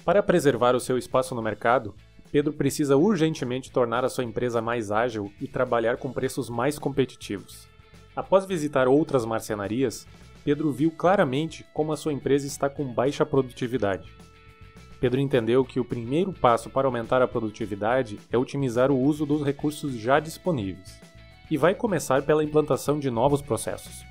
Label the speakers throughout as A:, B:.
A: Para preservar o seu espaço no mercado, Pedro precisa urgentemente tornar a sua empresa mais ágil e trabalhar com preços mais competitivos. Após visitar outras marcenarias, Pedro viu claramente como a sua empresa está com baixa produtividade. Pedro entendeu que o primeiro passo para aumentar a produtividade é otimizar o uso dos recursos já disponíveis, e vai começar pela implantação de novos processos.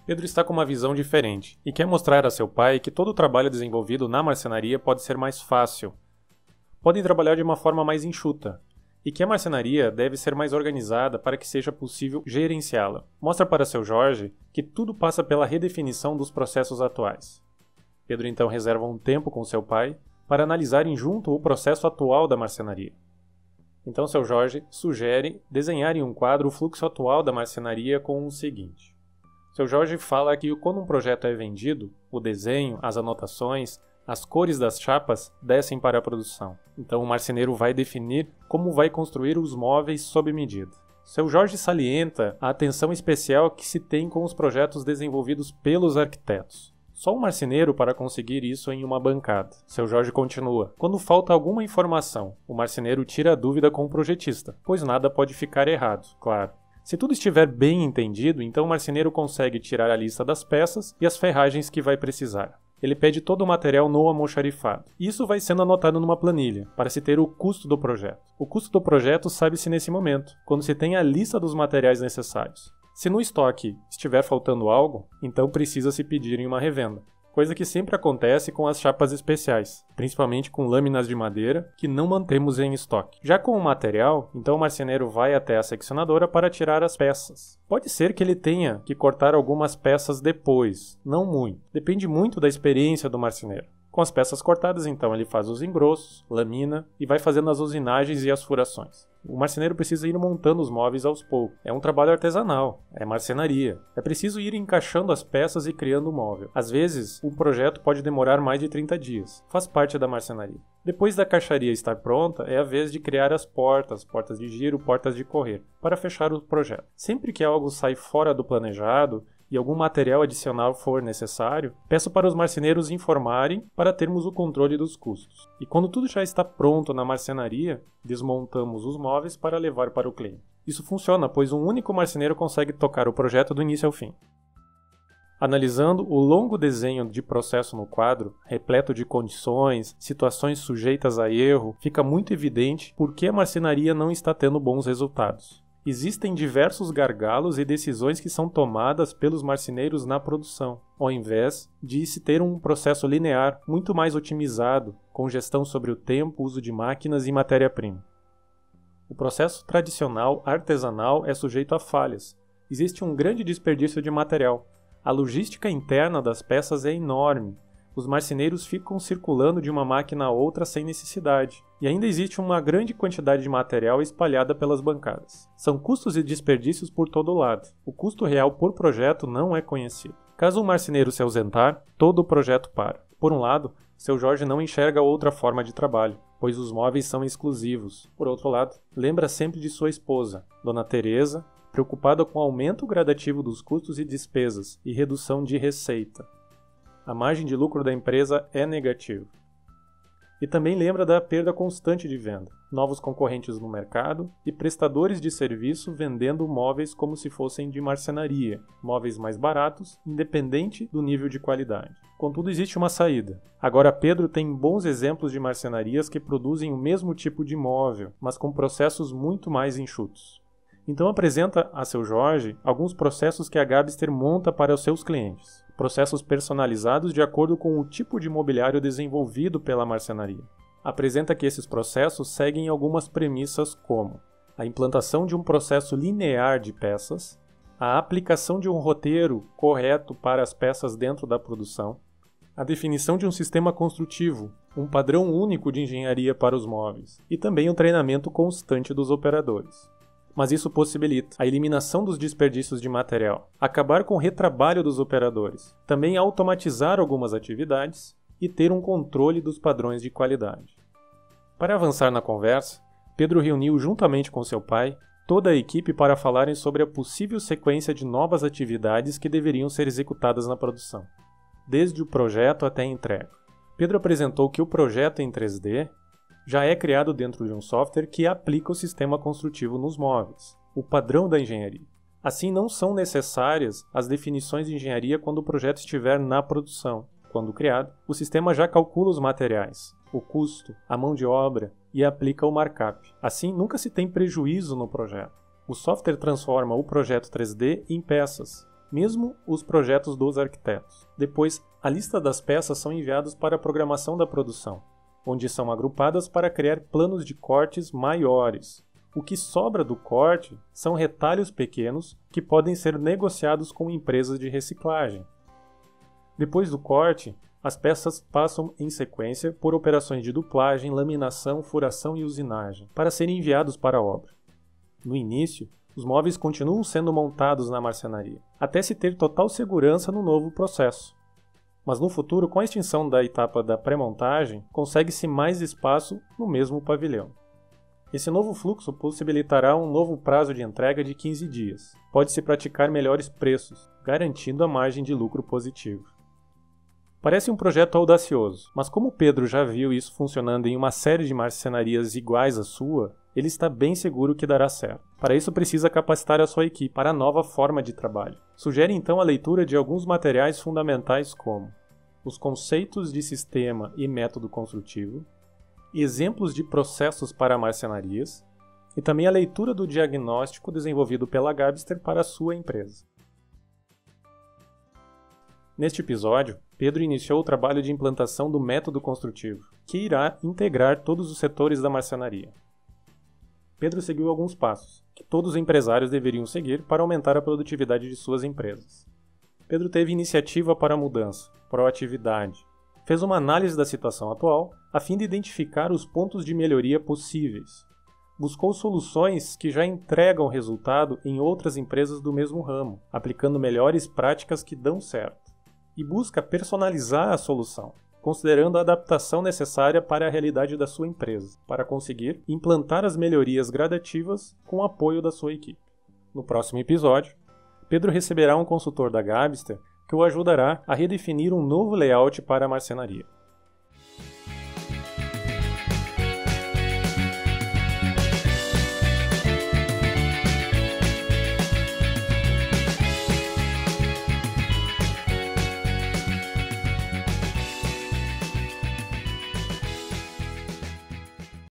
A: Pedro está com uma visão diferente e quer mostrar a seu pai que todo o trabalho desenvolvido na marcenaria pode ser mais fácil. Podem trabalhar de uma forma mais enxuta e que a marcenaria deve ser mais organizada para que seja possível gerenciá-la. Mostra para seu Jorge que tudo passa pela redefinição dos processos atuais. Pedro então reserva um tempo com seu pai para analisarem junto o processo atual da marcenaria. Então seu Jorge sugere desenhar em um quadro o fluxo atual da marcenaria com o seguinte. Seu Jorge fala que quando um projeto é vendido, o desenho, as anotações, as cores das chapas descem para a produção. Então o marceneiro vai definir como vai construir os móveis sob medida. Seu Jorge salienta a atenção especial que se tem com os projetos desenvolvidos pelos arquitetos. Só um marceneiro para conseguir isso em uma bancada. Seu Jorge continua. Quando falta alguma informação, o marceneiro tira a dúvida com o projetista, pois nada pode ficar errado, claro. Se tudo estiver bem entendido, então o marceneiro consegue tirar a lista das peças e as ferragens que vai precisar. Ele pede todo o material no almoxarifado. Isso vai sendo anotado numa planilha, para se ter o custo do projeto. O custo do projeto sabe-se nesse momento, quando se tem a lista dos materiais necessários. Se no estoque estiver faltando algo, então precisa-se pedir em uma revenda. Coisa que sempre acontece com as chapas especiais, principalmente com lâminas de madeira que não mantemos em estoque. Já com o material, então o marceneiro vai até a seccionadora para tirar as peças. Pode ser que ele tenha que cortar algumas peças depois, não muito. Depende muito da experiência do marceneiro. Com as peças cortadas, então, ele faz os engrossos, lamina e vai fazendo as usinagens e as furações. O marceneiro precisa ir montando os móveis aos poucos. É um trabalho artesanal, é marcenaria. É preciso ir encaixando as peças e criando o móvel. Às vezes, um projeto pode demorar mais de 30 dias. Faz parte da marcenaria. Depois da caixaria estar pronta, é a vez de criar as portas de giro, portas de correr, para fechar o projeto. Sempre que algo sai fora do planejado, e algum material adicional for necessário, peço para os marceneiros informarem para termos o controle dos custos. E quando tudo já está pronto na marcenaria, desmontamos os móveis para levar para o cliente. Isso funciona, pois um único marceneiro consegue tocar o projeto do início ao fim. Analisando o longo desenho de processo no quadro, repleto de condições, situações sujeitas a erro, fica muito evidente por que a marcenaria não está tendo bons resultados. Existem diversos gargalos e decisões que são tomadas pelos marceneiros na produção, ao invés de se ter um processo linear muito mais otimizado, com gestão sobre o tempo, uso de máquinas e matéria-prima. O processo tradicional artesanal é sujeito a falhas. Existe um grande desperdício de material. A logística interna das peças é enorme. Os marceneiros ficam circulando de uma máquina a outra sem necessidade. E ainda existe uma grande quantidade de material espalhada pelas bancadas. São custos e desperdícios por todo lado. O custo real por projeto não é conhecido. Caso um marceneiro se ausentar, todo o projeto para. Por um lado, seu Jorge não enxerga outra forma de trabalho, pois os móveis são exclusivos. Por outro lado, lembra sempre de sua esposa, Dona Teresa, preocupada com o aumento gradativo dos custos e despesas e redução de receita. A margem de lucro da empresa é negativa. E também lembra da perda constante de venda, novos concorrentes no mercado e prestadores de serviço vendendo móveis como se fossem de marcenaria, móveis mais baratos, independente do nível de qualidade. Contudo, existe uma saída. Agora Pedro tem bons exemplos de marcenarias que produzem o mesmo tipo de móvel, mas com processos muito mais enxutos. Então apresenta a seu Jorge alguns processos que a Gabster monta para os seus clientes. Processos personalizados de acordo com o tipo de mobiliário desenvolvido pela marcenaria. Apresenta que esses processos seguem algumas premissas como a implantação de um processo linear de peças, a aplicação de um roteiro correto para as peças dentro da produção, a definição de um sistema construtivo, um padrão único de engenharia para os móveis e também o treinamento constante dos operadores. Mas isso possibilita a eliminação dos desperdícios de material, acabar com o retrabalho dos operadores, também automatizar algumas atividades e ter um controle dos padrões de qualidade. Para avançar na conversa, Pedro reuniu juntamente com seu pai toda a equipe para falarem sobre a possível sequência de novas atividades que deveriam ser executadas na produção. desde o projeto até a entrega. Pedro apresentou que o projeto em 3D já é criado dentro de um software que aplica o sistema construtivo nos móveis, o padrão da engenharia. Assim, não são necessárias as definições de engenharia quando o projeto estiver na produção. Quando criado, o sistema já calcula os materiais, o custo, a mão de obra e aplica o markup. Assim, nunca se tem prejuízo no projeto. O software transforma o projeto 3D em peças, mesmo os projetos dos arquitetos. Depois, a lista das peças são enviadas para a programação da produção, onde são agrupadas para criar planos de cortes maiores. O que sobra do corte são retalhos pequenos que podem ser negociados com empresas de reciclagem. Depois do corte, as peças passam em sequência por operações de duplagem, laminação, furação e usinagem, para serem enviados para a obra. No início, os móveis continuam sendo montados na marcenaria, até se ter total segurança no novo processo. Mas no futuro, com a extinção da etapa da pré-montagem, consegue-se mais espaço no mesmo pavilhão. Esse novo fluxo possibilitará um novo prazo de entrega de 15 dias. Pode-se praticar melhores preços, garantindo a margem de lucro positivo. Parece um projeto audacioso, mas como Pedro já viu isso funcionando em uma série de marcenarias iguais à sua, ele está bem seguro que dará certo. Para isso precisa capacitar a sua equipe para a nova forma de trabalho. Sugere então a leitura de alguns materiais fundamentais como os conceitos de sistema e método construtivo, exemplos de processos para marcenarias e também a leitura do diagnóstico desenvolvido pela Gabster para a sua empresa. Neste episódio, Pedro iniciou o trabalho de implantação do método construtivo, que irá integrar todos os setores da marcenaria. Pedro seguiu alguns passos, que todos os empresários deveriam seguir para aumentar a produtividade de suas empresas. Pedro teve iniciativa para a mudança, proatividade. Fez uma análise da situação atual, a fim de identificar os pontos de melhoria possíveis. Buscou soluções que já entregam resultado em outras empresas do mesmo ramo, aplicando melhores práticas que dão certo. E busca personalizar a solução, considerando a adaptação necessária para a realidade da sua empresa, para conseguir implantar as melhorias gradativas com o apoio da sua equipe. No próximo episódio, Pedro receberá um consultor da Gabster que o ajudará a redefinir um novo layout para a marcenaria.